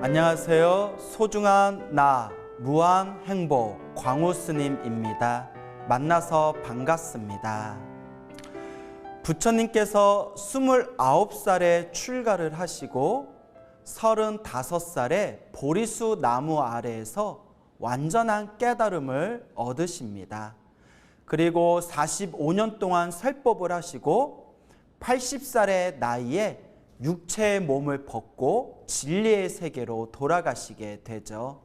안녕하세요. 소중한 나 무한 행복 광우 스님입니다. 만나서 반갑습니다. 부처님께서 29살에 출가를 하시고 35살에 보리수 나무 아래에서 완전한 깨달음을 얻으십니다. 그리고 45년 동안 설법을 하시고 80살의 나이에 육체의 몸을 벗고 진리의 세계로 돌아가시게 되죠.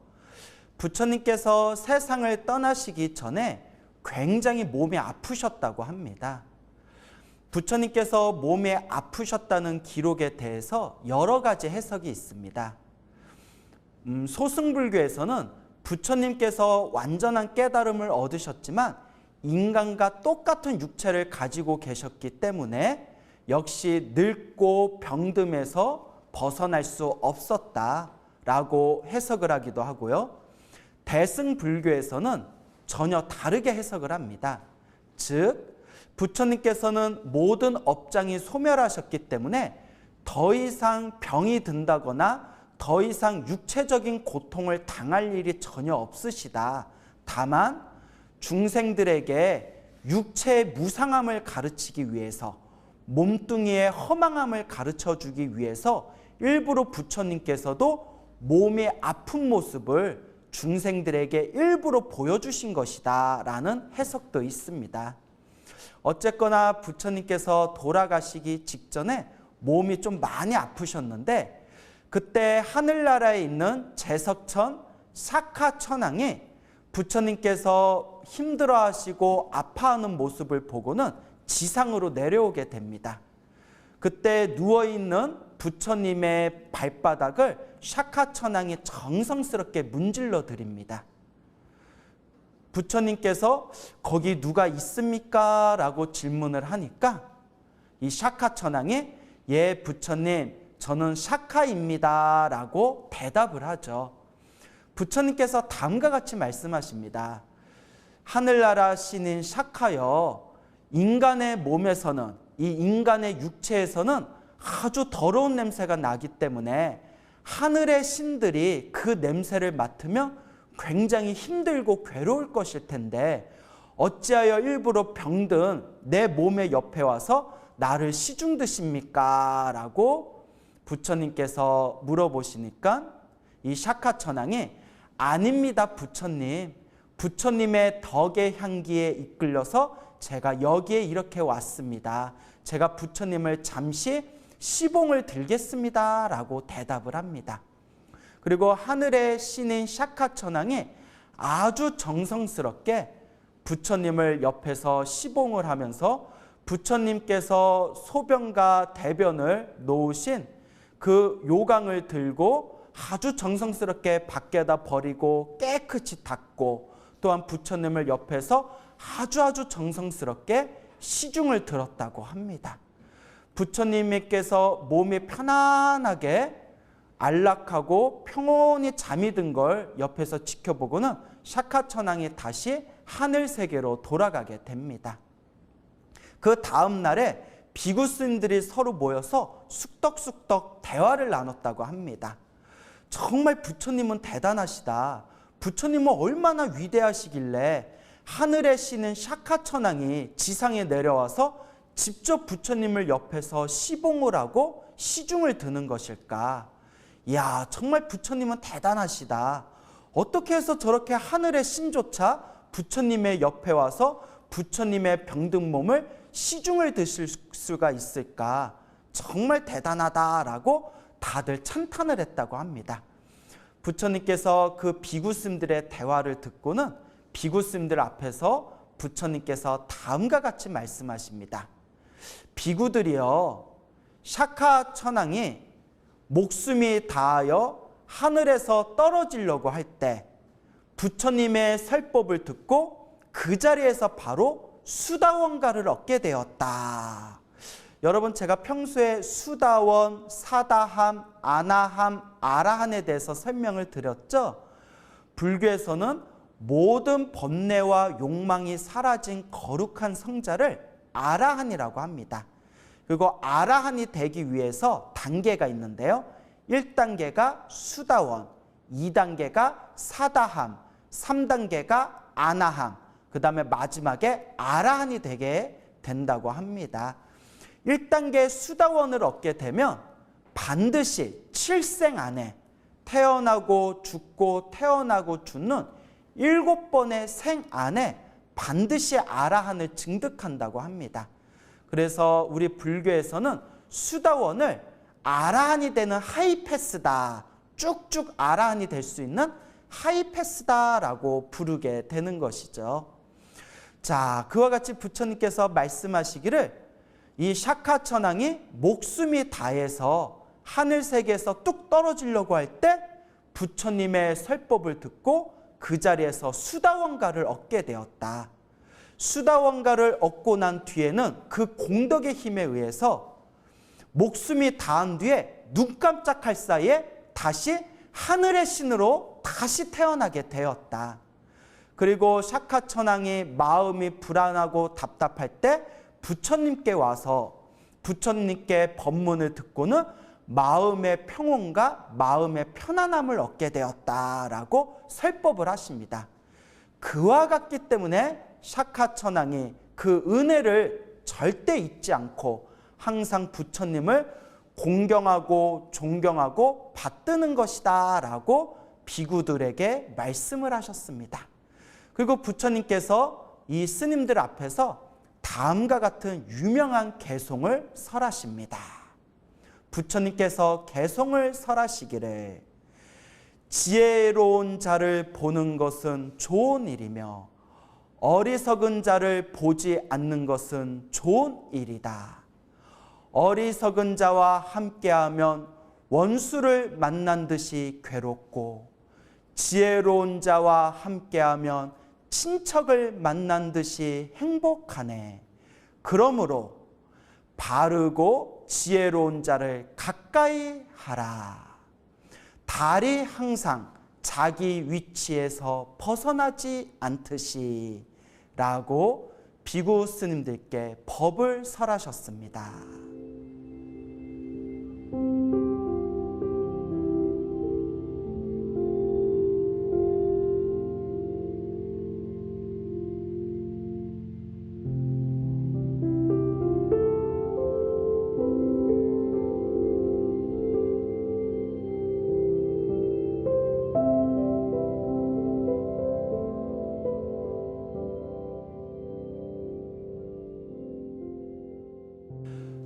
부처님께서 세상을 떠나시기 전에 굉장히 몸이 아프셨다고 합니다. 부처님께서 몸이 아프셨다는 기록에 대해서 여러 가지 해석이 있습니다. 소승불교에서는 부처님께서 완전한 깨달음을 얻으셨지만 인간과 똑같은 육체를 가지고 계셨기 때문에 역시 늙고 병듦에서 벗어날 수 없었다라고 해석을 하기도 하고요. 대승불교에서는 전혀 다르게 해석을 합니다. 즉, 부처님께서는 모든 업장이 소멸하셨기 때문에 더 이상 병이 든다거나 더 이상 육체적인 고통을 당할 일이 전혀 없으시다. 다만 중생들에게 육체의 무상함을 가르치기 위해서 몸뚱이의 허망함을 가르쳐주기 위해서 일부러 부처님께서도 몸이 아픈 모습을 중생들에게 일부러 보여주신 것이다 라는 해석도 있습니다. 어쨌거나 부처님께서 돌아가시기 직전에 몸이 좀 많이 아프셨는데 그때 하늘나라에 있는 제석천 샤카천왕이 부처님께서 힘들어하시고 아파하는 모습을 보고는 지상으로 내려오게 됩니다. 그때 누워있는 부처님의 발바닥을 샤카천왕이 정성스럽게 문질러 드립니다. 부처님께서 거기 누가 있습니까? 라고 질문을 하니까 이 샤카천왕이 예 부처님 저는 샤카입니다 라고 대답을 하죠. 부처님께서 다음과 같이 말씀하십니다. 하늘나라 신인 샤카여, 인간의 몸에서는, 이 인간의 육체에서는 아주 더러운 냄새가 나기 때문에 하늘의 신들이 그 냄새를 맡으면 굉장히 힘들고 괴로울 것일 텐데 어찌하여 일부러 병든 내 몸의 옆에 와서 나를 시중 드십니까? 라고 부처님께서 물어보시니까 이 샤카천왕이 아닙니다 부처님. 부처님의 덕의 향기에 이끌려서 제가 여기에 이렇게 왔습니다. 제가 부처님을 잠시 시봉을 들겠습니다 라고 대답을 합니다. 그리고 하늘의 신인 샤카천왕이 아주 정성스럽게 부처님을 옆에서 시봉을 하면서 부처님께서 소변과 대변을 놓으신 그 요강을 들고 아주 정성스럽게 밖에다 버리고 깨끗이 닦고 또한 부처님을 옆에서 아주 정성스럽게 시중을 들었다고 합니다. 부처님께서 몸이 편안하게 안락하고 평온히 잠이 든 걸 옆에서 지켜보고는 샤카천왕이 다시 하늘 세계로 돌아가게 됩니다. 그 다음 날에 비구스님들이 서로 모여서 쑥덕쑥덕 대화를 나눴다고 합니다. 정말 부처님은 대단하시다. 부처님은 얼마나 위대하시길래 하늘의 신은 샤카천왕이 지상에 내려와서 직접 부처님을 옆에서 시봉을 하고 시중을 드는 것일까? 이야, 정말 부처님은 대단하시다. 어떻게 해서 저렇게 하늘의 신조차 부처님의 옆에 와서 부처님의 병든 몸을 시중을 드실 수가 있을까? 정말 대단하다라고 다들 찬탄을 했다고 합니다. 부처님께서 그 비구스님들의 대화를 듣고는 비구스님들 앞에서 부처님께서 다음과 같이 말씀하십니다. 비구들이여, 샤카천왕이 목숨이 다하여 하늘에서 떨어지려고 할 때 부처님의 설법을 듣고 그 자리에서 바로 수다원가를 얻게 되었다. 여러분, 제가 평소에 수다원, 사다함, 아나함, 아라한에 대해서 설명을 드렸죠. 불교에서는 모든 번뇌와 욕망이 사라진 거룩한 성자를 아라한이라고 합니다. 그리고 아라한이 되기 위해서 단계가 있는데요. 1단계가 수다원, 2단계가 사다함, 3단계가 아나함, 그 다음에 마지막에 아라한이 되게 된다고 합니다. 1단계 수다원을 얻게 되면 반드시 7생 안에 태어나고 죽고 태어나고 죽는 7번의 생 안에 반드시 아라한을 증득한다고 합니다. 그래서 우리 불교에서는 수다원을 아라한이 되는 하이패스다, 쭉쭉 아라한이 될 수 있는 하이패스다라고 부르게 되는 것이죠. 자, 그와 같이 부처님께서 말씀하시기를 이 샤카천왕이 목숨이 다해서 하늘세계에서 뚝 떨어지려고 할 때 부처님의 설법을 듣고 그 자리에서 수다원가를 얻게 되었다. 수다원가를 얻고 난 뒤에는 그 공덕의 힘에 의해서 목숨이 다한 뒤에 눈 깜짝할 사이에 다시 하늘의 신으로 다시 태어나게 되었다. 그리고 샤카천왕이 마음이 불안하고 답답할 때 부처님께 와서 부처님께 법문을 듣고는 마음의 평온과 마음의 편안함을 얻게 되었다라고 설법을 하십니다. 그와 같기 때문에 샤카천왕이 그 은혜를 절대 잊지 않고 항상 부처님을 공경하고 존경하고 받드는 것이다 라고 비구들에게 말씀을 하셨습니다. 그리고 부처님께서 이 스님들 앞에서 다음과 같은 유명한 개송을 설하십니다. 부처님께서 개송을 설하시기를 지혜로운 자를 보는 것은 좋은 일이며 어리석은 자를 보지 않는 것은 좋은 일이다. 어리석은 자와 함께하면 원수를 만난 듯이 괴롭고 지혜로운 자와 함께하면 친척을 만난 듯이 행복하네. 그러므로 바르고 지혜로운 자를 가까이 하라. 달이 항상 자기 위치에서 벗어나지 않듯이 라고 비구 스님들께 법을 설하셨습니다.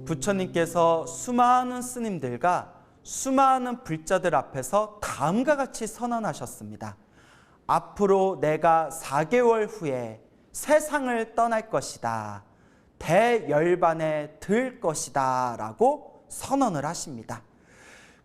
부처님께서 수많은 스님들과 수많은 불자들 앞에서 다음과 같이 선언하셨습니다. 앞으로 내가 4개월 후에 세상을 떠날 것이다. 대열반에 들 것이다 라고 선언을 하십니다.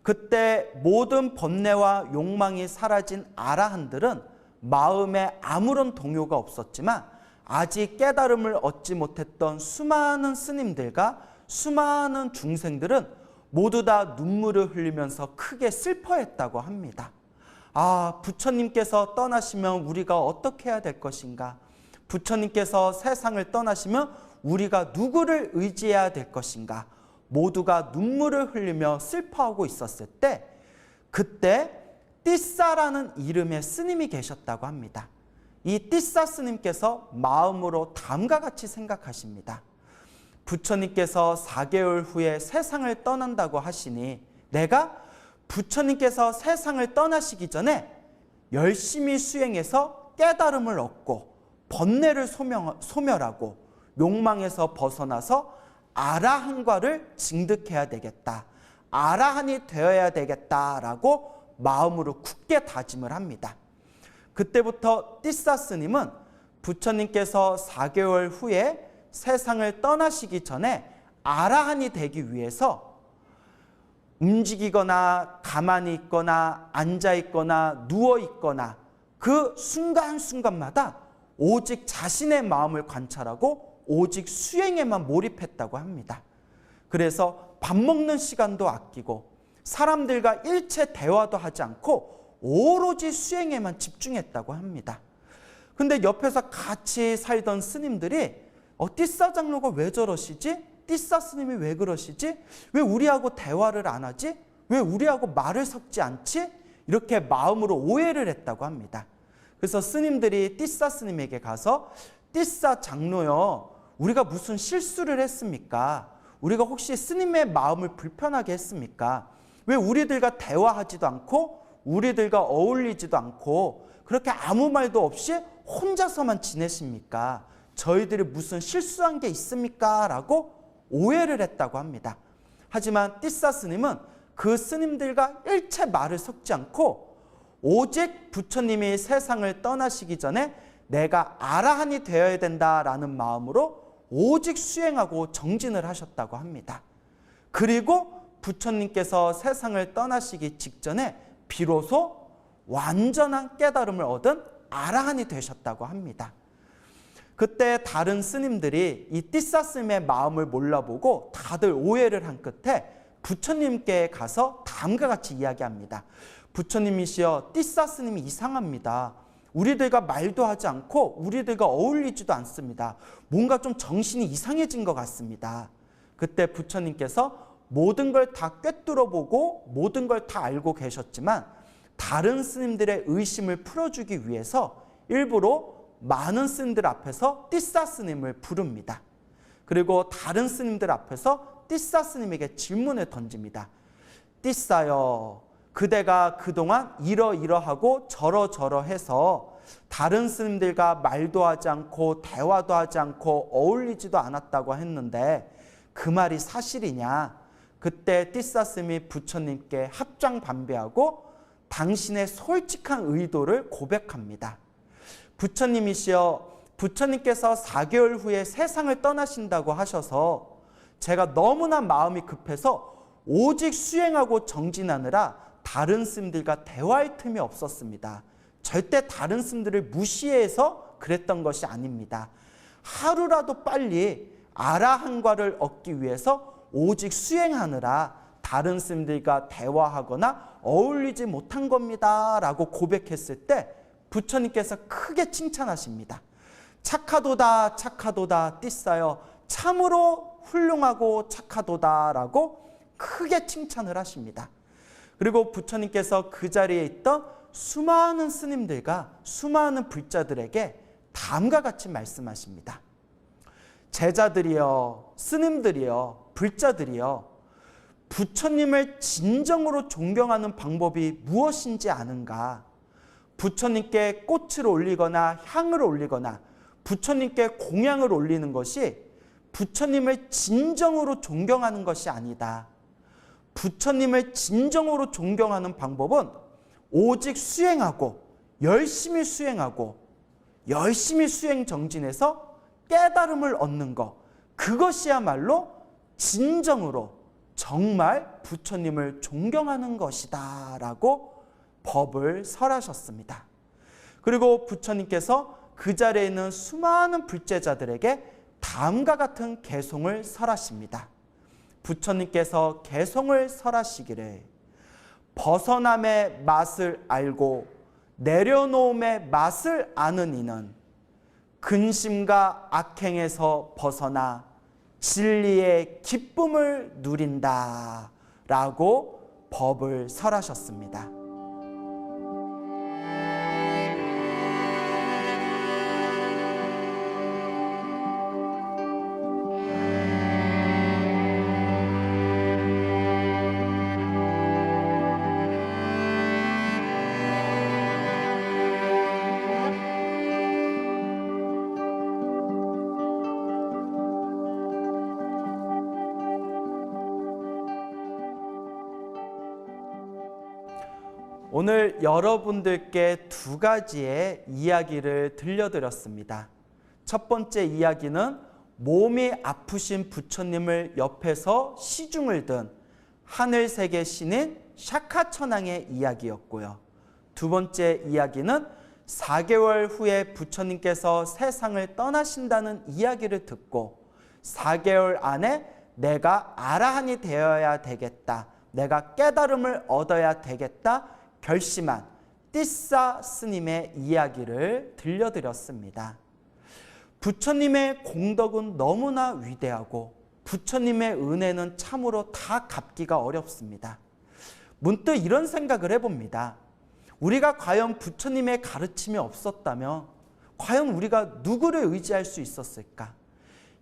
그때 모든 번뇌와 욕망이 사라진 아라한들은 마음에 아무런 동요가 없었지만 아직 깨달음을 얻지 못했던 수많은 스님들과 수많은 중생들은 모두 다 눈물을 흘리면서 크게 슬퍼했다고 합니다. 아, 부처님께서 떠나시면 우리가 어떻게 해야 될 것인가? 부처님께서 세상을 떠나시면 우리가 누구를 의지해야 될 것인가? 모두가 눈물을 흘리며 슬퍼하고 있었을 때 그때 띠싸라는 이름의 스님이 계셨다고 합니다. 이 띠싸 스님께서 마음으로 다음과 같이 생각하십니다. 부처님께서 4개월 후에 세상을 떠난다고 하시니 내가 부처님께서 세상을 떠나시기 전에 열심히 수행해서 깨달음을 얻고 번뇌를 소멸하고 욕망에서 벗어나서 아라한과를 증득해야 되겠다. 아라한이 되어야 되겠다라고 마음으로 굳게 다짐을 합니다. 그때부터 띠싸 스님은 부처님께서 4개월 후에 세상을 떠나시기 전에 아라한이 되기 위해서 움직이거나 가만히 있거나 앉아 있거나 누워 있거나 그 순간순간마다 오직 자신의 마음을 관찰하고 오직 수행에만 몰입했다고 합니다. 그래서 밥 먹는 시간도 아끼고 사람들과 일체 대화도 하지 않고 오로지 수행에만 집중했다고 합니다. 근데 옆에서 같이 살던 스님들이 띠싸 장로가 왜 저러시지? 띠싸 스님이 왜 그러시지? 왜 우리하고 대화를 안 하지? 왜 우리하고 말을 섞지 않지? 이렇게 마음으로 오해를 했다고 합니다. 그래서 스님들이 띠싸 스님에게 가서 띠싸 장로요, 우리가 무슨 실수를 했습니까? 우리가 혹시 스님의 마음을 불편하게 했습니까? 왜 우리들과 대화하지도 않고 우리들과 어울리지도 않고 그렇게 아무 말도 없이 혼자서만 지내십니까? 저희들이 무슨 실수한 게 있습니까? 라고 오해를 했다고 합니다. 하지만 띠싸 스님은 그 스님들과 일체 말을 섞지 않고 오직 부처님이 세상을 떠나시기 전에 내가 아라한이 되어야 된다라는 마음으로 오직 수행하고 정진을 하셨다고 합니다. 그리고 부처님께서 세상을 떠나시기 직전에 비로소 완전한 깨달음을 얻은 아라한이 되셨다고 합니다. 그때 다른 스님들이 이 띠싸 스님의 마음을 몰라보고 다들 오해를 한 끝에 부처님께 가서 다음과 같이 이야기합니다. 부처님이시여, 띠싸 스님이 이상합니다. 우리들과 말도 하지 않고 우리들과 어울리지도 않습니다. 뭔가 좀 정신이 이상해진 것 같습니다. 그때 부처님께서 모든 걸 다 꿰뚫어보고 모든 걸 다 알고 계셨지만 다른 스님들의 의심을 풀어주기 위해서 일부러 많은 스님들 앞에서 띠싸 스님을 부릅니다. 그리고 다른 스님들 앞에서 띠싸 스님에게 질문을 던집니다. 띠싸여, 그대가 그동안 이러이러하고 저러저러해서 다른 스님들과 말도 하지 않고 대화도 하지 않고 어울리지도 않았다고 했는데 그 말이 사실이냐? 그때 띠싸 스님이 부처님께 합장반배하고 당신의 솔직한 의도를 고백합니다. 부처님이시여, 부처님께서 4개월 후에 세상을 떠나신다고 하셔서 제가 너무나 마음이 급해서 오직 수행하고 정진하느라 다른 스님들과 대화할 틈이 없었습니다. 절대 다른 스님들을 무시해서 그랬던 것이 아닙니다. 하루라도 빨리 아라한과를 얻기 위해서 오직 수행하느라 다른 스님들과 대화하거나 어울리지 못한 겁니다 라고 고백했을 때 부처님께서 크게 칭찬하십니다. 착하도다 착하도다 띠싸여, 참으로 훌륭하고 착하도다 라고 크게 칭찬을 하십니다. 그리고 부처님께서 그 자리에 있던 수많은 스님들과 수많은 불자들에게 다음과 같이 말씀하십니다. 제자들이여, 스님들이여, 불자들이여, 부처님을 진정으로 존경하는 방법이 무엇인지 아는가? 부처님께 꽃을 올리거나 향을 올리거나 부처님께 공양을 올리는 것이 부처님을 진정으로 존경하는 것이 아니다. 부처님을 진정으로 존경하는 방법은 오직 수행하고 열심히 수행하고 열심히 수행 정진해서 깨달음을 얻는 것, 그것이야말로 진정으로 정말 부처님을 존경하는 것이다 라고 법을 설하셨습니다. 그리고 부처님께서 그 자리에 있는 수많은 불제자들에게 다음과 같은 개송을 설하십니다. 부처님께서 개송을 설하시기를 벗어남의 맛을 알고 내려놓음의 맛을 아는 이는 근심과 악행에서 벗어나 진리의 기쁨을 누린다 라고 법을 설하셨습니다. 오늘 여러분들께 두 가지의 이야기를 들려드렸습니다. 첫 번째 이야기는 몸이 아프신 부처님을 옆에서 시중을 든 하늘세계 신인 샤카천왕의 이야기였고요. 두 번째 이야기는 4개월 후에 부처님께서 세상을 떠나신다는 이야기를 듣고 4개월 안에 내가 아라한이 되어야 되겠다, 내가 깨달음을 얻어야 되겠다 결심한 띠싸 스님의 이야기를 들려드렸습니다. 부처님의 공덕은 너무나 위대하고 부처님의 은혜는 참으로 다 갚기가 어렵습니다. 문득 이런 생각을 해봅니다. 우리가 과연 부처님의 가르침이 없었다면 과연 우리가 누구를 의지할 수 있었을까?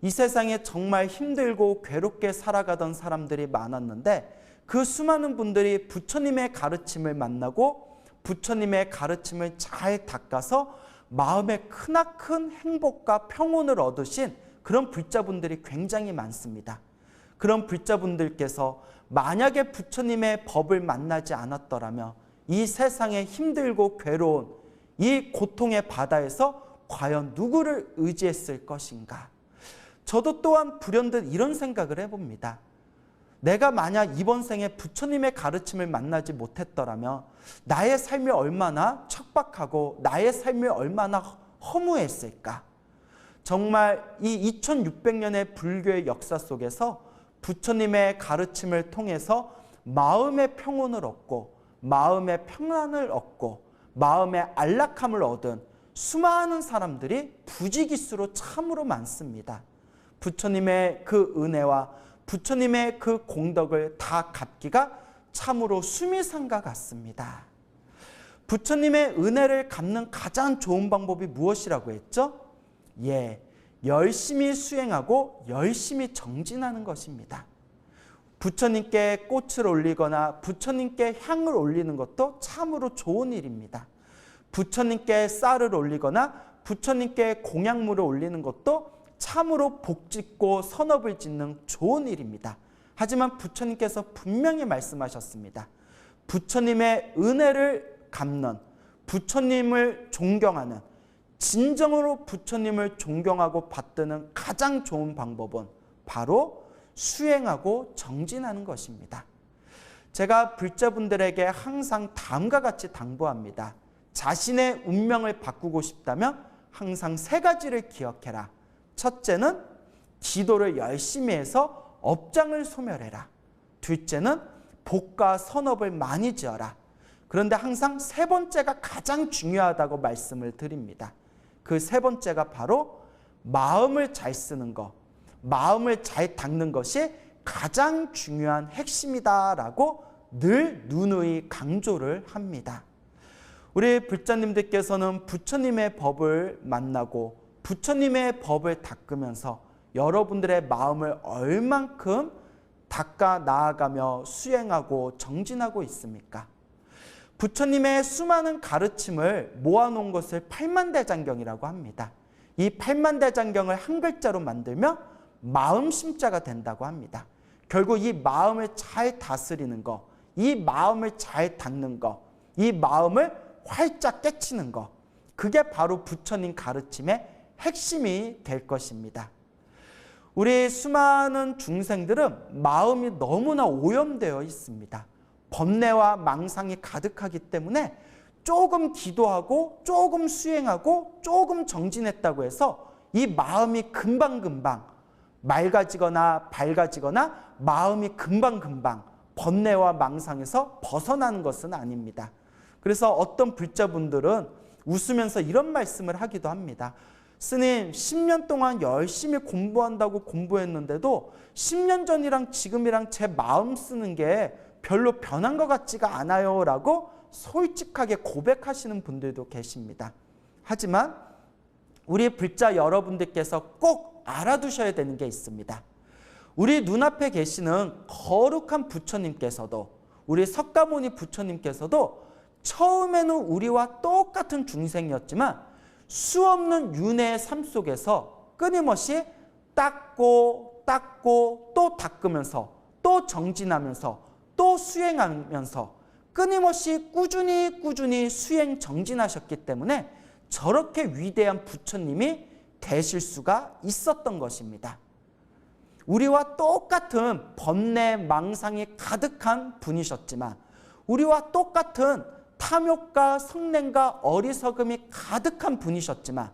이 세상에 정말 힘들고 괴롭게 살아가던 사람들이 많았는데 그 수많은 분들이 부처님의 가르침을 만나고 부처님의 가르침을 잘 닦아서 마음에 크나큰 행복과 평온을 얻으신 그런 불자분들이 굉장히 많습니다. 그런 불자분들께서 만약에 부처님의 법을 만나지 않았더라면 이 세상에 힘들고 괴로운 이 고통의 바다에서 과연 누구를 의지했을 것인가? 저도 또한 불현듯 이런 생각을 해봅니다. 내가 만약 이번 생에 부처님의 가르침을 만나지 못했더라면 나의 삶이 얼마나 척박하고 나의 삶이 얼마나 허무했을까? 정말 이 2600년의 불교의 역사 속에서 부처님의 가르침을 통해서 마음의 평온을 얻고 마음의 평안을 얻고 마음의 안락함을 얻은 수많은 사람들이 부지기수로 참으로 많습니다. 부처님의 그 은혜와 부처님의 그 공덕을 다 갚기가 참으로 수미상과 같습니다. 부처님의 은혜를 갚는 가장 좋은 방법이 무엇이라고 했죠? 열심히 수행하고 열심히 정진하는 것입니다. 부처님께 꽃을 올리거나 부처님께 향을 올리는 것도 참으로 좋은 일입니다. 부처님께 쌀을 올리거나 부처님께 공약물을 올리는 것도 참으로 복짓고 선업을 짓는 좋은 일입니다. 하지만 부처님께서 분명히 말씀하셨습니다. 부처님의 은혜를 갚는, 부처님을 존경하는, 진정으로 부처님을 존경하고 받드는 가장 좋은 방법은 바로 수행하고 정진하는 것입니다. 제가 불자분들에게 항상 다음과 같이 당부합니다. 자신의 운명을 바꾸고 싶다면 항상 3가지를 기억해라. 첫째는 기도를 열심히 해서 업장을 소멸해라. 둘째는 복과 선업을 많이 지어라. 그런데 항상 3번째가 가장 중요하다고 말씀을 드립니다. 그 3번째가 바로 마음을 잘 쓰는 것, 마음을 잘 닦는 것이 가장 중요한 핵심이다라고 늘 누누이 강조를 합니다. 우리 불자님들께서는 부처님의 법을 만나고 부처님의 법을 닦으면서 여러분들의 마음을 얼만큼 닦아 나아가며 수행하고 정진하고 있습니까? 부처님의 수많은 가르침을 모아놓은 것을 팔만대장경이라고 합니다. 이 팔만대장경을 한 글자로 만들면 마음심자가 된다고 합니다. 결국 이 마음을 잘 다스리는 것, 이 마음을 잘 닦는 것, 이 마음을 활짝 깨치는 것, 그게 바로 부처님 가르침의 핵심이 될 것입니다. 우리 수많은 중생들은 마음이 너무나 오염되어 있습니다. 번뇌와 망상이 가득하기 때문에 조금 기도하고 조금 수행하고 조금 정진했다고 해서 이 마음이 금방금방 맑아지거나 밝아지거나 마음이 금방금방 번뇌와 망상에서 벗어나는 것은 아닙니다. 그래서 어떤 불자분들은 웃으면서 이런 말씀을 하기도 합니다. 스님, 10년 동안 열심히 공부한다고 공부했는데도 10년 전이랑 지금이랑 제 마음 쓰는 게 별로 변한 것 같지가 않아요 라고 솔직하게 고백하시는 분들도 계십니다. 하지만 우리 불자 여러분들께서 꼭 알아두셔야 되는 게 있습니다. 우리 눈앞에 계시는 거룩한 부처님께서도, 우리 석가모니 부처님께서도 처음에는 우리와 똑같은 중생이었지만 수없는 윤회의 삶 속에서 끊임없이 닦고 또 닦으면서 또 정진하면서 또 수행하면서 끊임없이 꾸준히 수행 정진하셨기 때문에 저렇게 위대한 부처님이 되실 수가 있었던 것입니다. 우리와 똑같은 번뇌 망상이 가득한 분이셨지만, 우리와 똑같은 탐욕과 성냄과 어리석음이 가득한 분이셨지만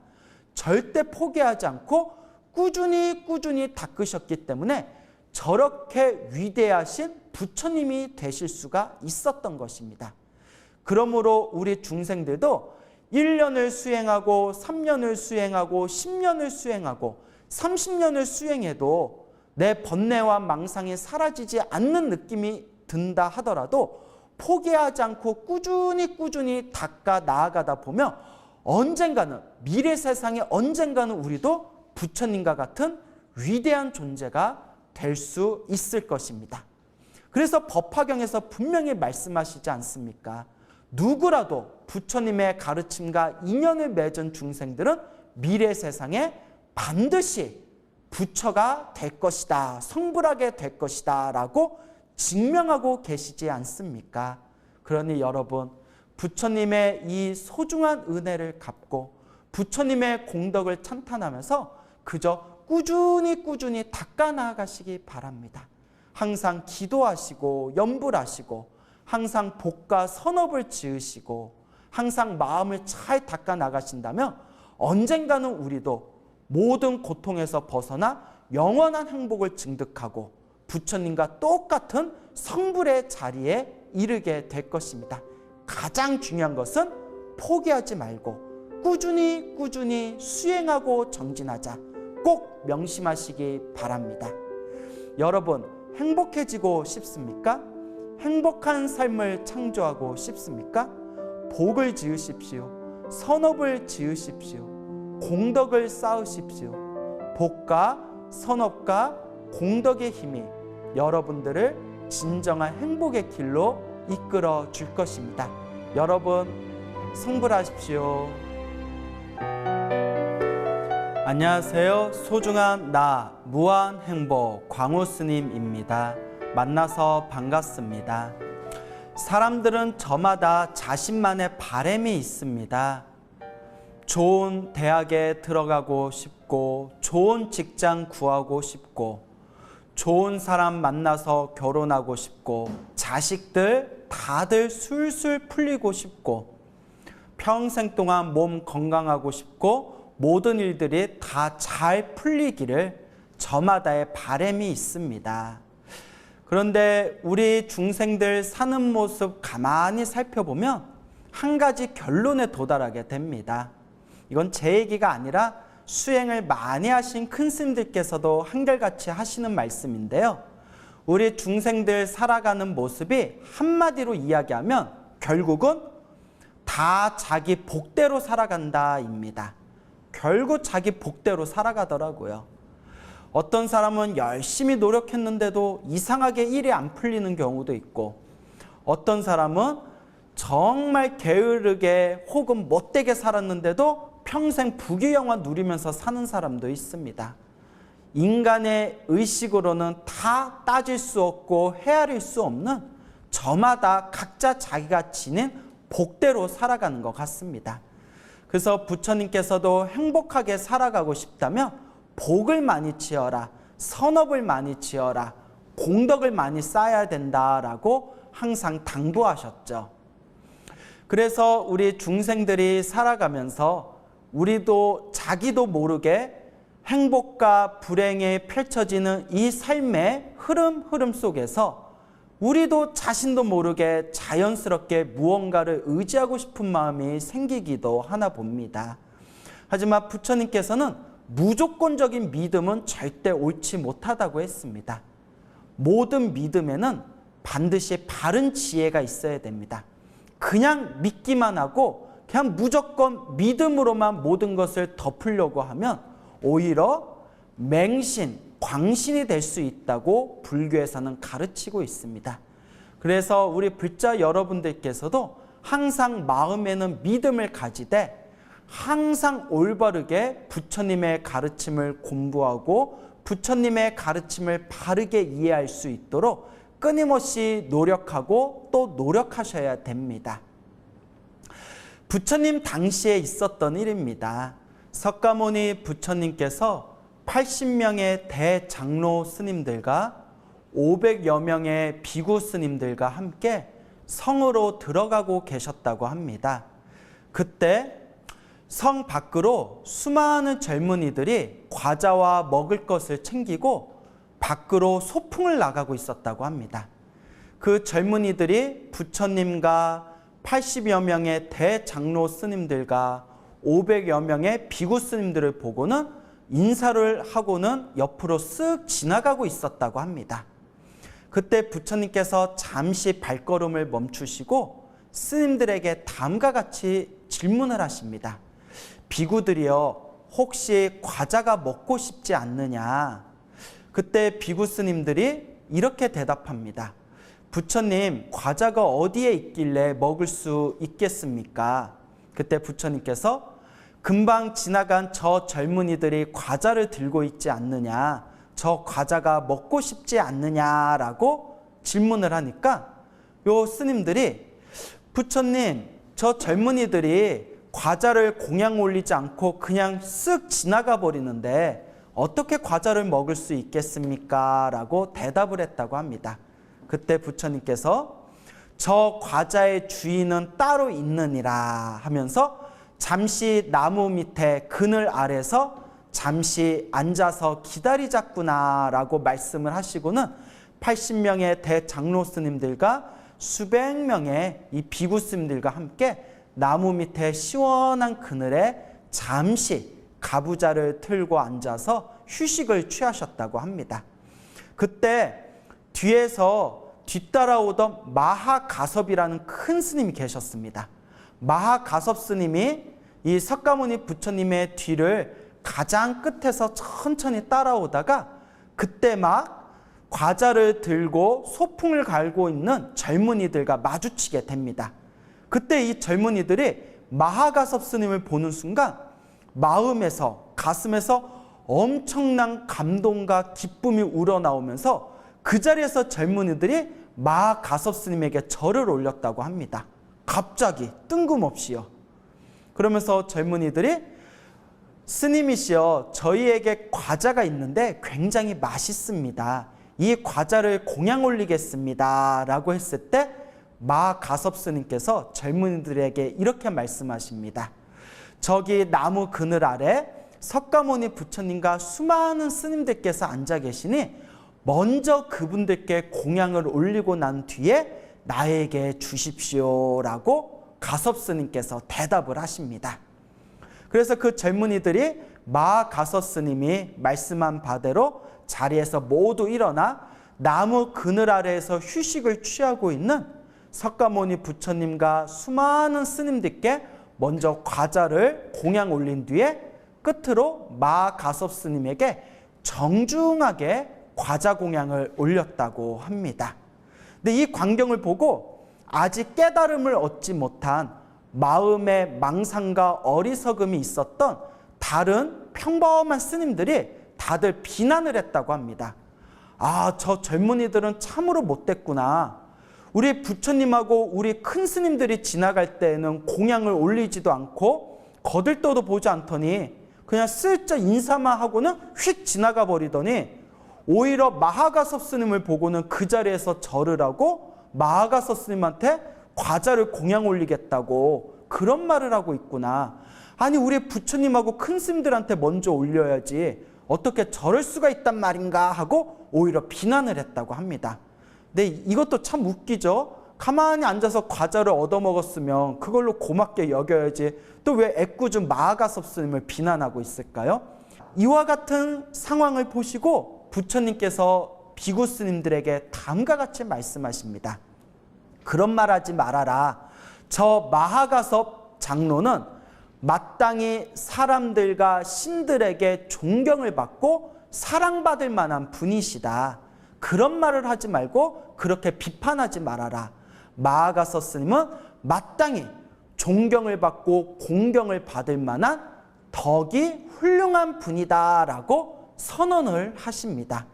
절대 포기하지 않고 꾸준히 닦으셨기 때문에 저렇게 위대하신 부처님이 되실 수가 있었던 것입니다. 그러므로 우리 중생들도 1년을 수행하고 3년을 수행하고 10년을 수행하고 30년을 수행해도 내 번뇌와 망상이 사라지지 않는 느낌이 든다 하더라도 포기하지 않고 꾸준히 닦아 나아가다 보면 언젠가는, 미래 세상에 언젠가는 우리도 부처님과 같은 위대한 존재가 될 수 있을 것입니다. 그래서 법화경에서 분명히 말씀하시지 않습니까? 누구라도 부처님의 가르침과 인연을 맺은 중생들은 미래 세상에 반드시 부처가 될 것이다, 성불하게 될 것이다 라고 증명하고 계시지 않습니까? 그러니 여러분, 부처님의 이 소중한 은혜를 갚고 부처님의 공덕을 찬탄하면서 그저 꾸준히 닦아 나아가시기 바랍니다. 항상 기도하시고 염불하시고 항상 복과 선업을 지으시고 항상 마음을 잘 닦아 나가신다면 언젠가는 우리도 모든 고통에서 벗어나 영원한 행복을 증득하고 부처님과 똑같은 성불의 자리에 이르게 될 것입니다. 가장 중요한 것은 포기하지 말고 꾸준히 수행하고 정진하자. 꼭 명심하시기 바랍니다. 여러분, 행복해지고 싶습니까? 행복한 삶을 창조하고 싶습니까? 복을 지으십시오. 선업을 지으십시오. 공덕을 쌓으십시오. 복과 선업과 공덕의 힘이 여러분들을 진정한 행복의 길로 이끌어 줄 것입니다. 여러분, 성불하십시오. 안녕하세요. 소중한 나 무한행복 광우스님입니다. 만나서 반갑습니다. 사람들은 저마다 자신만의 바람이 있습니다. 좋은 대학에 들어가고 싶고, 좋은 직장 구하고 싶고, 좋은 사람 만나서 결혼하고 싶고, 자식들 다들 술술 풀리고 싶고, 평생 동안 몸 건강하고 싶고, 모든 일들이 다 잘 풀리기를 저마다의 바람이 있습니다. 그런데 우리 중생들 사는 모습 가만히 살펴보면 한 가지 결론에 도달하게 됩니다. 이건 제 얘기가 아니라 수행을 많이 하신 큰 스님들께서도 한결같이 하시는 말씀인데요. 우리 중생들 살아가는 모습이 한마디로 이야기하면 결국은 다 자기 복대로 살아간다입니다. 결국 자기 복대로 살아가더라고요. 어떤 사람은 열심히 노력했는데도 이상하게 일이 안 풀리는 경우도 있고, 어떤 사람은 정말 게으르게 혹은 못되게 살았는데도 평생 부귀영화 누리면서 사는 사람도 있습니다. 인간의 의식으로는 다 따질 수 없고 헤아릴 수 없는 저마다 각자 자기가 지닌 복대로 살아가는 것 같습니다. 그래서 부처님께서도 행복하게 살아가고 싶다면 복을 많이 지어라, 선업을 많이 지어라, 공덕을 많이 쌓아야 된다라고 항상 당부하셨죠. 그래서 우리 중생들이 살아가면서 우리도 자기도 모르게 행복과 불행에 펼쳐지는 이 삶의 흐름 속에서 우리도 자신도 모르게 자연스럽게 무언가를 의지하고 싶은 마음이 생기기도 하나 봅니다. 하지만 부처님께서는 무조건적인 믿음은 절대 옳지 못하다고 했습니다. 모든 믿음에는 반드시 바른 지혜가 있어야 됩니다. 그냥 믿기만 하고 그냥 무조건 믿음으로만 모든 것을 덮으려고 하면 오히려 맹신, 광신이 될 수 있다고 불교에서는 가르치고 있습니다. 그래서 우리 불자 여러분들께서도 항상 마음에는 믿음을 가지되 항상 올바르게 부처님의 가르침을 공부하고 부처님의 가르침을 바르게 이해할 수 있도록 끊임없이 노력하고 또 노력하셔야 됩니다. 부처님 당시에 있었던 일입니다. 석가모니 부처님께서 80명의 대장로 스님들과 500여 명의 비구 스님들과 함께 성으로 들어가고 계셨다고 합니다. 그때 성 밖으로 수많은 젊은이들이 과자와 먹을 것을 챙기고 밖으로 소풍을 나가고 있었다고 합니다. 그 젊은이들이 부처님과 80여 명의 대장로 스님들과 500여 명의 비구 스님들을 보고는 인사를 하고는 옆으로 쓱 지나가고 있었다고 합니다. 그때 부처님께서 잠시 발걸음을 멈추시고 스님들에게 다음과 같이 질문을 하십니다. 비구들이여, 혹시 과자가 먹고 싶지 않느냐? 그때 비구 스님들이 이렇게 대답합니다. 부처님, 과자가 어디에 있길래 먹을 수 있겠습니까? 그때 부처님께서 금방 지나간 저 젊은이들이 과자를 들고 있지 않느냐, 저 과자가 먹고 싶지 않느냐라고 질문을 하니까 요 스님들이 부처님, 저 젊은이들이 과자를 공양 올리지 않고 그냥 쓱 지나가 버리는데 어떻게 과자를 먹을 수 있겠습니까? 라고 대답을 했다고 합니다. 그때 부처님께서 저 과자의 주인은 따로 있느니라 하면서 잠시 나무 밑에 그늘 아래서 잠시 앉아서 기다리자꾸나 라고 말씀을 하시고는 80명의 대장로 스님들과 수백 명의 이 비구 스님들과 함께 나무 밑에 시원한 그늘에 잠시 가부좌를 틀고 앉아서 휴식을 취하셨다고 합니다. 그때 뒤에서 뒤따라오던 마하가섭이라는 큰 스님이 계셨습니다. 마하가섭 스님이 이 석가모니 부처님의 뒤를 가장 끝에서 천천히 따라오다가 그때 막 과자를 들고 소풍을 갈고 있는 젊은이들과 마주치게 됩니다. 그때 이 젊은이들이 마하가섭 스님을 보는 순간 마음에서, 가슴에서 엄청난 감동과 기쁨이 우러나오면서 그 자리에서 젊은이들이 마하가섭 스님에게 절을 올렸다고 합니다. 갑자기 뜬금없이요. 그러면서 젊은이들이 스님이시여, 저희에게 과자가 있는데 굉장히 맛있습니다. 이 과자를 공양 올리겠습니다 라고 했을 때 마하가섭 스님께서 젊은이들에게 이렇게 말씀하십니다. 저기 나무 그늘 아래 석가모니 부처님과 수많은 스님들께서 앉아 계시니 먼저 그분들께 공양을 올리고 난 뒤에 나에게 주십시오 라고 가섭 스님께서 대답을 하십니다. 그래서 그 젊은이들이 마하가섭 스님이 말씀한 바대로 자리에서 모두 일어나 나무 그늘 아래에서 휴식을 취하고 있는 석가모니 부처님과 수많은 스님들께 먼저 과자를 공양 올린 뒤에 끝으로 마하가섭 스님에게 정중하게 과자 공양을 올렸다고 합니다. 근데 이 광경을 보고 아직 깨달음을 얻지 못한 마음의 망상과 어리석음이 있었던 다른 평범한 스님들이 다들 비난을 했다고 합니다. 아, 저 젊은이들은 참으로 못됐구나. 우리 부처님하고 우리 큰 스님들이 지나갈 때에는 공양을 올리지도 않고 거들떠도 보지 않더니 그냥 슬쩍 인사만 하고는 휙 지나가 버리더니 오히려 마하가섭 스님을 보고는 그 자리에서 절을 하고 마하가섭 스님한테 과자를 공양 올리겠다고 그런 말을 하고 있구나. 아니, 우리 부처님하고 큰 스님들한테 먼저 올려야지 어떻게 저럴 수가 있단 말인가 하고 오히려 비난을 했다고 합니다. 근데 이것도 참 웃기죠. 가만히 앉아서 과자를 얻어먹었으면 그걸로 고맙게 여겨야지 또 왜 애꿎은 마하가섭 스님을 비난하고 있을까요? 이와 같은 상황을 보시고 부처님께서 비구 스님들에게 다음과 같이 말씀하십니다. 그런 말 하지 말아라. 저 마하가섭 장로는 마땅히 사람들과 신들에게 존경을 받고 사랑받을 만한 분이시다. 그런 말을 하지 말고 그렇게 비판하지 말아라. 마하가섭 스님은 마땅히 존경을 받고 공경을 받을 만한 덕이 훌륭한 분이다 라고 선언을 하십니다.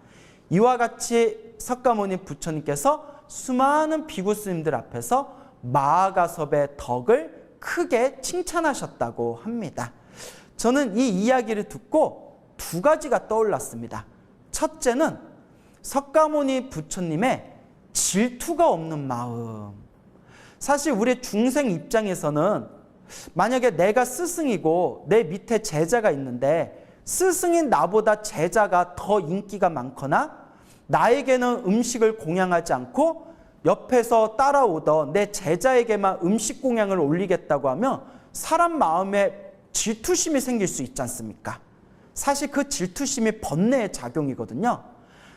이와 같이 석가모니 부처님께서 수많은 비구 스님들 앞에서 마하가섭의 덕을 크게 칭찬하셨다고 합니다. 저는 이 이야기를 듣고 두 가지가 떠올랐습니다. 첫째는 석가모니 부처님의 질투가 없는 마음. 사실 우리 중생 입장에서는 만약에 내가 스승이고 내 밑에 제자가 있는데 스승인 나보다 제자가 더 인기가 많거나 나에게는 음식을 공양하지 않고 옆에서 따라오던 내 제자에게만 음식 공양을 올리겠다고 하면 사람 마음에 질투심이 생길 수 있지 않습니까? 사실 그 질투심이 번뇌의 작용이거든요.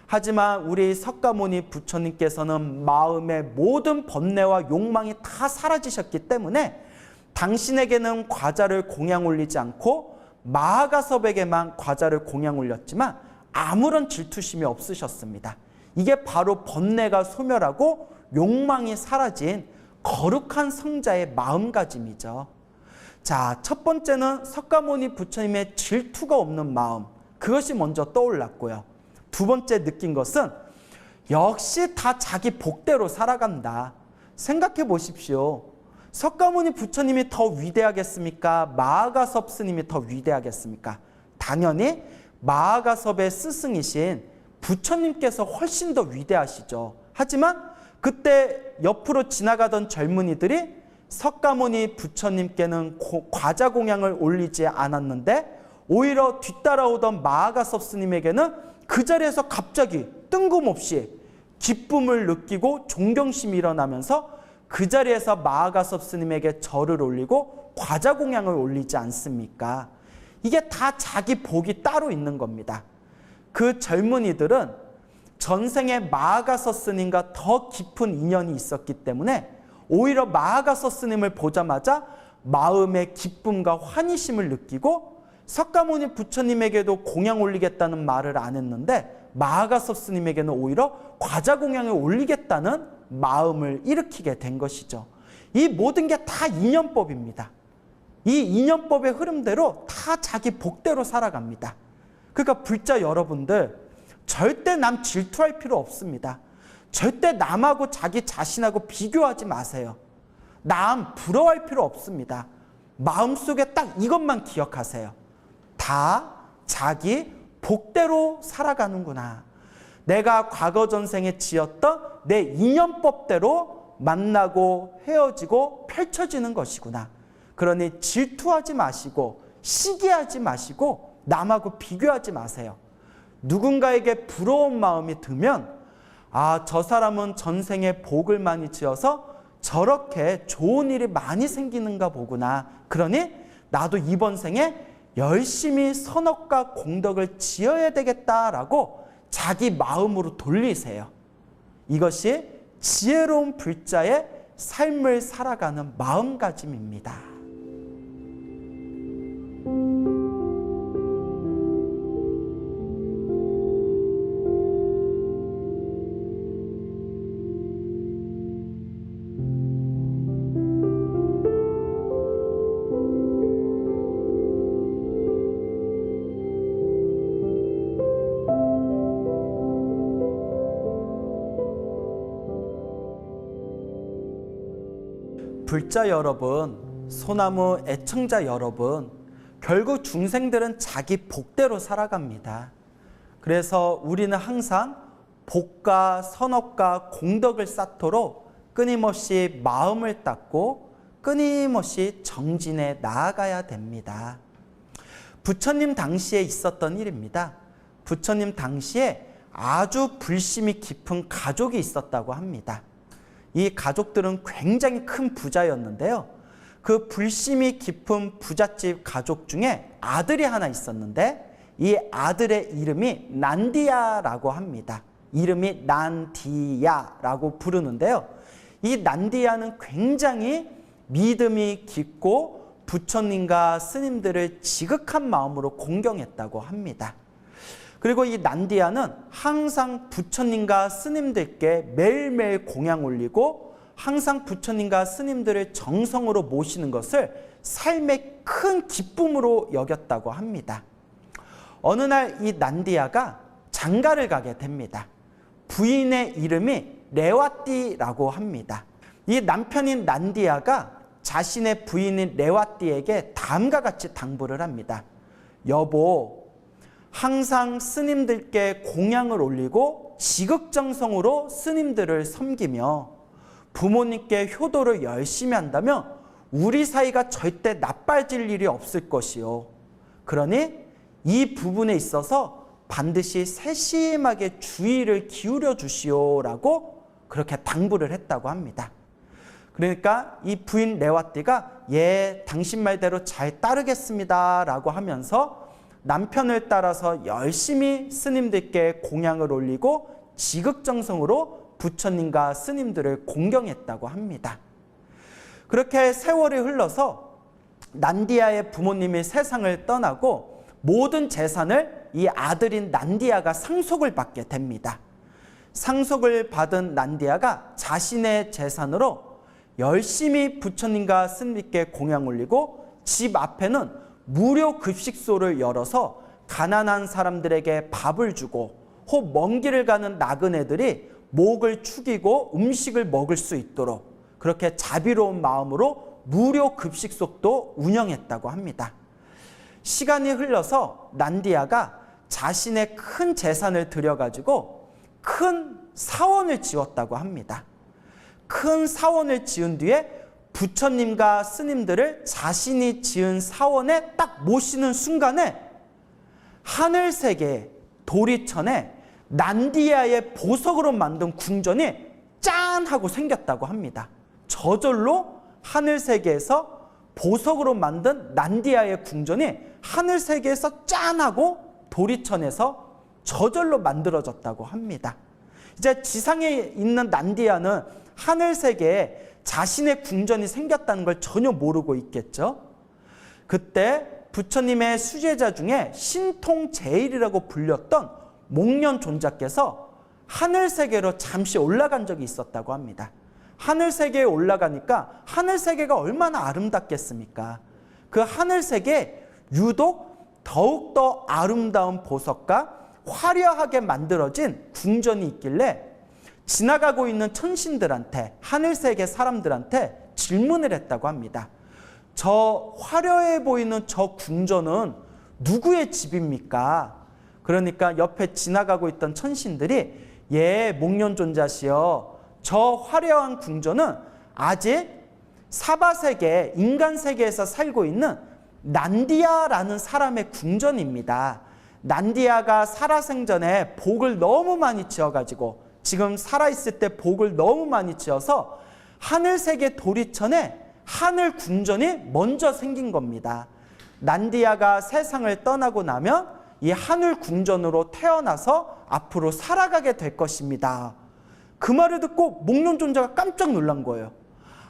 하지만 우리 석가모니 부처님께서는 마음의 모든 번뇌와 욕망이 다 사라지셨기 때문에 당신에게는 과자를 공양 올리지 않고 마하가섭에게만 과자를 공양 올렸지만 아무런 질투심이 없으셨습니다. 이게 바로 번뇌가 소멸하고 욕망이 사라진 거룩한 성자의 마음가짐이죠. 자, 첫 번째는 석가모니 부처님의 질투가 없는 마음, 그것이 먼저 떠올랐고요. 두 번째 느낀 것은 역시 다 자기 복대로 살아간다. 생각해 보십시오. 석가모니 부처님이 더 위대하겠습니까? 마하가섭 스님이 더 위대하겠습니까? 당연히 마하가섭의 스승이신 부처님께서 훨씬 더 위대하시죠. 하지만 그때 옆으로 지나가던 젊은이들이 석가모니 부처님께는 과자 공양을 올리지 않았는데 오히려 뒤따라오던 마하가섭 스님에게는 그 자리에서 갑자기 뜬금없이 기쁨을 느끼고 존경심이 일어나면서 그 자리에서 마하가섭 스님에게 절을 올리고 과자 공양을 올리지 않습니까? 이게 다 자기 복이 따로 있는 겁니다. 그 젊은이들은 전생에 마하가섭 스님과 더 깊은 인연이 있었기 때문에 오히려 마하가섭 스님을 보자마자 마음의 기쁨과 환희심을 느끼고 석가모니 부처님에게도 공양 올리겠다는 말을 안 했는데 마하가섭 스님에게는 오히려 과자 공양을 올리겠다는 마음을 일으키게 된 것이죠. 이 모든 게 다 인연법입니다. 이 인연법의 흐름대로 다 자기 복대로 살아갑니다. 그러니까 불자 여러분들, 절대 남 질투할 필요 없습니다. 절대 남하고 자기 자신하고 비교하지 마세요. 남 부러워할 필요 없습니다. 마음속에 딱 이것만 기억하세요. 다 자기 복대로 살아가는구나. 내가 과거 전생에 지었던 내 인연법대로 만나고 헤어지고 펼쳐지는 것이구나. 그러니 질투하지 마시고 시기하지 마시고 남하고 비교하지 마세요. 누군가에게 부러운 마음이 들면 아, 저 사람은 전생에 복을 많이 지어서 저렇게 좋은 일이 많이 생기는가 보구나. 그러니 나도 이번 생에 열심히 선업과 공덕을 지어야 되겠다라고 자기 마음으로 돌리세요. 이것이 지혜로운 불자의 삶을 살아가는 마음가짐입니다. 불자 여러분, 소나무 애청자 여러분, 결국 중생들은 자기 복대로 살아갑니다. 그래서 우리는 항상 복과 선업과 공덕을 쌓도록 끊임없이 마음을 닦고 끊임없이 정진해 나아가야 됩니다. 부처님 당시에 있었던 일입니다. 부처님 당시에 아주 불심이 깊은 가족이 있었다고 합니다. 이 가족들은 굉장히 큰 부자였는데요. 그 불심이 깊은 부잣집 가족 중에 아들이 하나 있었는데 이 아들의 이름이 난디야라고 합니다. 이름이 난디야라고 부르는데요. 이 난디야는 굉장히 믿음이 깊고 부처님과 스님들을 지극한 마음으로 공경했다고 합니다. 그리고 이 난디야는 항상 부처님과 스님들께 매일매일 공양 올리고 항상 부처님과 스님들을 정성으로 모시는 것을 삶의 큰 기쁨으로 여겼다고 합니다. 어느 날 이 난디야가 장가를 가게 됩니다. 부인의 이름이 레와띠라고 합니다. 이 남편인 난디야가 자신의 부인인 레와띠에게 다음과 같이 당부를 합니다. 여보, 항상 스님들께 공양을 올리고 지극정성으로 스님들을 섬기며 부모님께 효도를 열심히 한다면 우리 사이가 절대 나빠질 일이 없을 것이요. 그러니 이 부분에 있어서 반드시 세심하게 주의를 기울여 주시오라고 그렇게 당부를 했다고 합니다. 그러니까 이 부인 레와띠가 예, 당신 말대로 잘 따르겠습니다 라고 하면서 남편을 따라서 열심히 스님들께 공양을 올리고 지극정성으로 부처님과 스님들을 공경했다고 합니다. 그렇게 세월이 흘러서 난디아의 부모님이 세상을 떠나고 모든 재산을 이 아들인 난디아가 상속을 받게 됩니다. 상속을 받은 난디아가 자신의 재산으로 열심히 부처님과 스님께 공양 올리고 집 앞에는 무료 급식소를 열어서 가난한 사람들에게 밥을 주고 혹 먼 길을 가는 나그네들이 목을 축이고 음식을 먹을 수 있도록 그렇게 자비로운 마음으로 무료 급식소도 운영했다고 합니다. 시간이 흘러서 난디아가 자신의 큰 재산을 들여가지고 큰 사원을 지었다고 합니다. 큰 사원을 지은 뒤에 부처님과 스님들을 자신이 지은 사원에 딱 모시는 순간에 하늘세계 도리천에 난디아의 보석으로 만든 궁전이 짠 하고 생겼다고 합니다. 저절로 하늘세계에서 보석으로 만든 난디아의 궁전이 하늘세계에서 짠 하고 도리천에서 저절로 만들어졌다고 합니다. 이제 지상에 있는 난디아는 하늘세계에 자신의 궁전이 생겼다는 걸 전혀 모르고 있겠죠. 그때 부처님의 수제자 중에 신통제일이라고 불렸던 목련존자께서 하늘세계로 잠시 올라간 적이 있었다고 합니다. 하늘세계에 올라가니까 하늘세계가 얼마나 아름답겠습니까? 그 하늘세계에 유독 더욱더 아름다운 보석과 화려하게 만들어진 궁전이 있길래 지나가고 있는 천신들한테, 하늘세계 사람들한테 질문을 했다고 합니다. 저 화려해 보이는 저 궁전은 누구의 집입니까? 그러니까 옆에 지나가고 있던 천신들이 예, 목련존자시여, 저 화려한 궁전은 아직 사바세계, 인간세계에서 살고 있는 난디아라는 사람의 궁전입니다. 난디아가 살아생전에 복을 너무 많이 지어가지고 지금 살아있을 때 복을 너무 많이 지어서 하늘세계 도리천에 하늘 궁전이 먼저 생긴 겁니다. 난디아가 세상을 떠나고 나면 이 하늘 궁전으로 태어나서 앞으로 살아가게 될 것입니다. 그 말을 듣고 목련존자가 깜짝 놀란 거예요.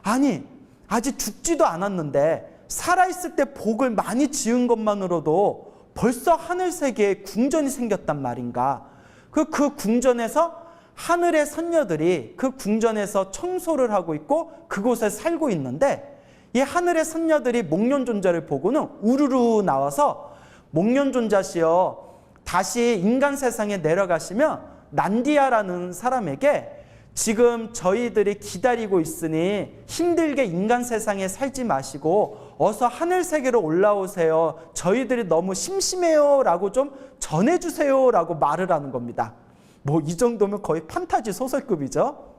아니, 아직 죽지도 않았는데 살아있을 때 복을 많이 지은 것만으로도 벌써 하늘세계에 궁전이 생겼단 말인가. 그 궁전에서 하늘의 선녀들이 그 궁전에서 청소를 하고 있고 그곳에 살고 있는데 이 하늘의 선녀들이 목련존자를 보고는 우르르 나와서 목련존자시여, 다시 인간 세상에 내려가시면 난디아라는 사람에게 지금 저희들이 기다리고 있으니 힘들게 인간 세상에 살지 마시고 어서 하늘세계로 올라오세요. 저희들이 너무 심심해요 라고 좀 전해주세요 라고 말을 하는 겁니다. 뭐 이 정도면 거의 판타지 소설급이죠.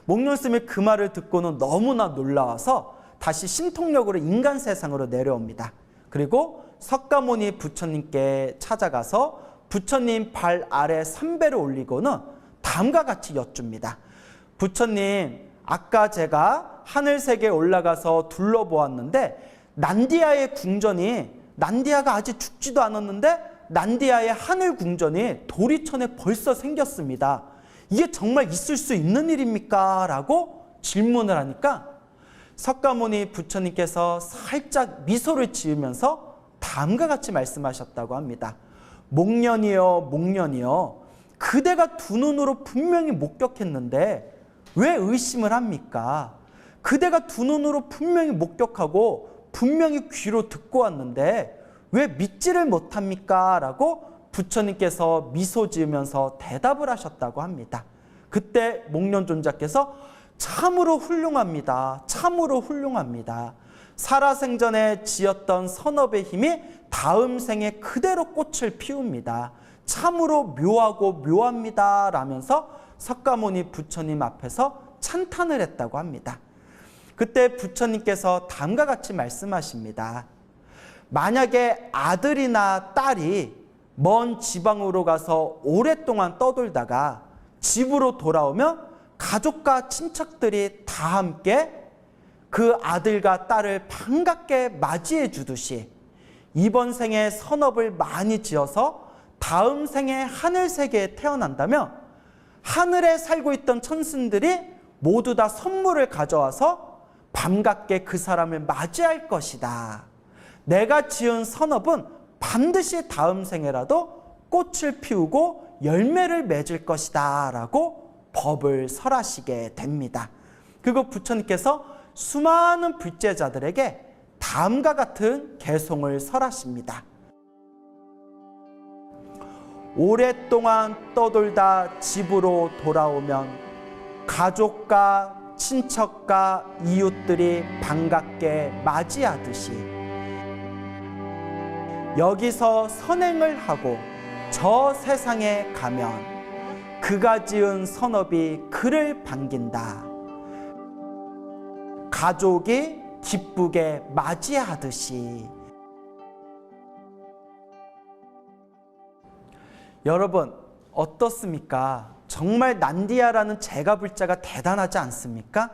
목련스님이 그 말을 듣고는 너무나 놀라워서 다시 신통력으로 인간 세상으로 내려옵니다. 그리고 석가모니 부처님께 찾아가서 부처님 발 아래 삼배를 올리고는 다음과 같이 여쭙니다. 부처님, 아까 제가 하늘세계에 올라가서 둘러보았는데 난디아의 궁전이, 난디아가 아직 죽지도 않았는데 난디아의 하늘 궁전이 도리천에 벌써 생겼습니다. 이게 정말 있을 수 있는 일입니까? 라고 질문을 하니까 석가모니 부처님께서 살짝 미소를 지으면서 다음과 같이 말씀하셨다고 합니다. 목련이여, 목련이여, 그대가 두 눈으로 분명히 목격했는데 왜 의심을 합니까? 그대가 두 눈으로 분명히 목격하고 분명히 귀로 듣고 왔는데 왜 믿지를 못합니까? 라고 부처님께서 미소 지으면서 대답을 하셨다고 합니다. 그때 목련존자께서 참으로 훌륭합니다. 참으로 훌륭합니다. 살아생전에 지었던 선업의 힘이 다음 생에 그대로 꽃을 피웁니다. 참으로 묘하고 묘합니다. 라면서 석가모니 부처님 앞에서 찬탄을 했다고 합니다. 그때 부처님께서 다음과 같이 말씀하십니다. 만약에 아들이나 딸이 먼 지방으로 가서 오랫동안 떠돌다가 집으로 돌아오면 가족과 친척들이 다 함께 그 아들과 딸을 반갑게 맞이해 주듯이 이번 생에 선업을 많이 지어서 다음 생에 하늘 세계에 태어난다면 하늘에 살고 있던 천신들이 모두 다 선물을 가져와서 반갑게 그 사람을 맞이할 것이다. 내가 지은 선업은 반드시 다음 생에라도 꽃을 피우고 열매를 맺을 것이다 라고 법을 설하시게 됩니다. 그리고 부처님께서 수많은 불제자들에게 다음과 같은 개송을 설하십니다. 오랫동안 떠돌다 집으로 돌아오면 가족과 친척과 이웃들이 반갑게 맞이하듯이 여기서 선행을 하고 저 세상에 가면 그가 지은 선업이 그를 반긴다. 가족이 기쁘게 맞이하듯이. 여러분 어떻습니까? 정말 난디아라는 제가불자가 대단하지 않습니까?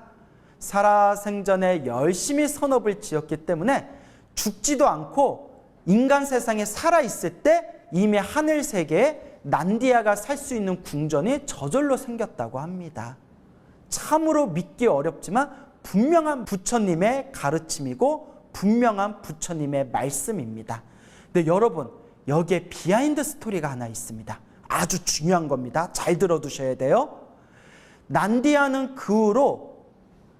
살아생전에 열심히 선업을 지었기 때문에 죽지도 않고 인간 세상에 살아있을 때 이미 하늘 세계에 난디아가 살 수 있는 궁전이 저절로 생겼다고 합니다. 참으로 믿기 어렵지만 분명한 부처님의 가르침이고 분명한 부처님의 말씀입니다. 근데 여러분 여기에 비하인드 스토리가 하나 있습니다. 아주 중요한 겁니다. 잘 들어두셔야 돼요. 난디아는 그 후로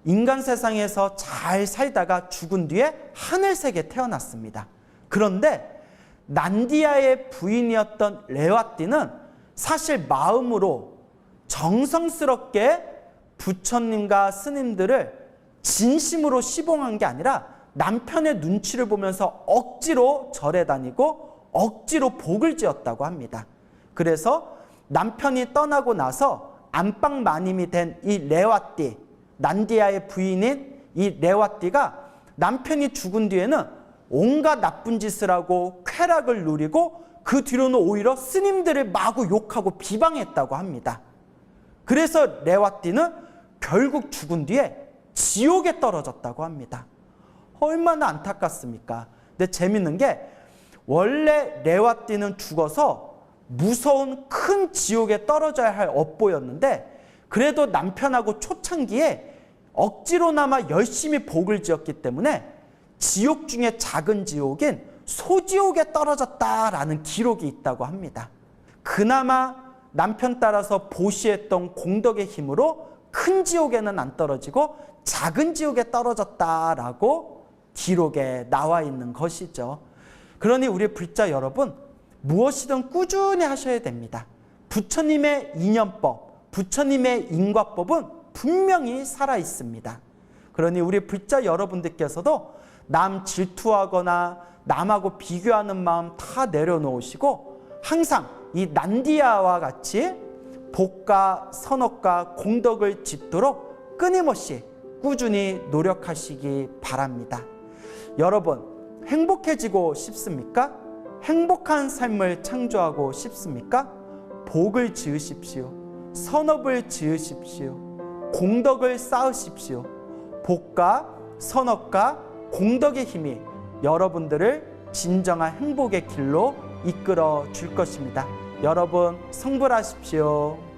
인간 세상에서 잘 살다가 죽은 뒤에 하늘 세계에 태어났습니다. 그런데 난디아의 부인이었던 레와띠는 사실 마음으로 정성스럽게 부처님과 스님들을 진심으로 시봉한 게 아니라 남편의 눈치를 보면서 억지로 절에 다니고 억지로 복을 지었다고 합니다. 그래서 남편이 떠나고 나서 안방 마님이 된 이 레와띠, 난디아의 부인인 이 레와띠가 남편이 죽은 뒤에는 온갖 나쁜 짓을 하고 쾌락을 누리고 그 뒤로는 오히려 스님들을 마구 욕하고 비방했다고 합니다. 그래서 레와띠는 결국 죽은 뒤에 지옥에 떨어졌다고 합니다. 얼마나 안타깝습니까? 근데 재밌는 게 원래 레와띠는 죽어서 무서운 큰 지옥에 떨어져야 할 업보였는데 그래도 남편하고 초창기에 억지로나마 열심히 복을 지었기 때문에 지옥 중에 작은 지옥인 소지옥에 떨어졌다라는 기록이 있다고 합니다. 그나마 남편 따라서 보시했던 공덕의 힘으로 큰 지옥에는 안 떨어지고 작은 지옥에 떨어졌다라고 기록에 나와 있는 것이죠. 그러니 우리 불자 여러분 무엇이든 꾸준히 하셔야 됩니다. 부처님의 인연법, 부처님의 인과법은 분명히 살아 있습니다. 그러니 우리 불자 여러분들께서도 남 질투하거나 남하고 비교하는 마음 다 내려놓으시고 항상 이 난디아와 같이 복과 선업과 공덕을 짓도록 끊임없이 꾸준히 노력하시기 바랍니다. 여러분 행복해지고 싶습니까? 행복한 삶을 창조하고 싶습니까? 복을 지으십시오. 선업을 지으십시오. 공덕을 쌓으십시오. 복과 선업과 공덕의 힘이 여러분들을 진정한 행복의 길로 이끌어 줄 것입니다. 여러분 성불하십시오.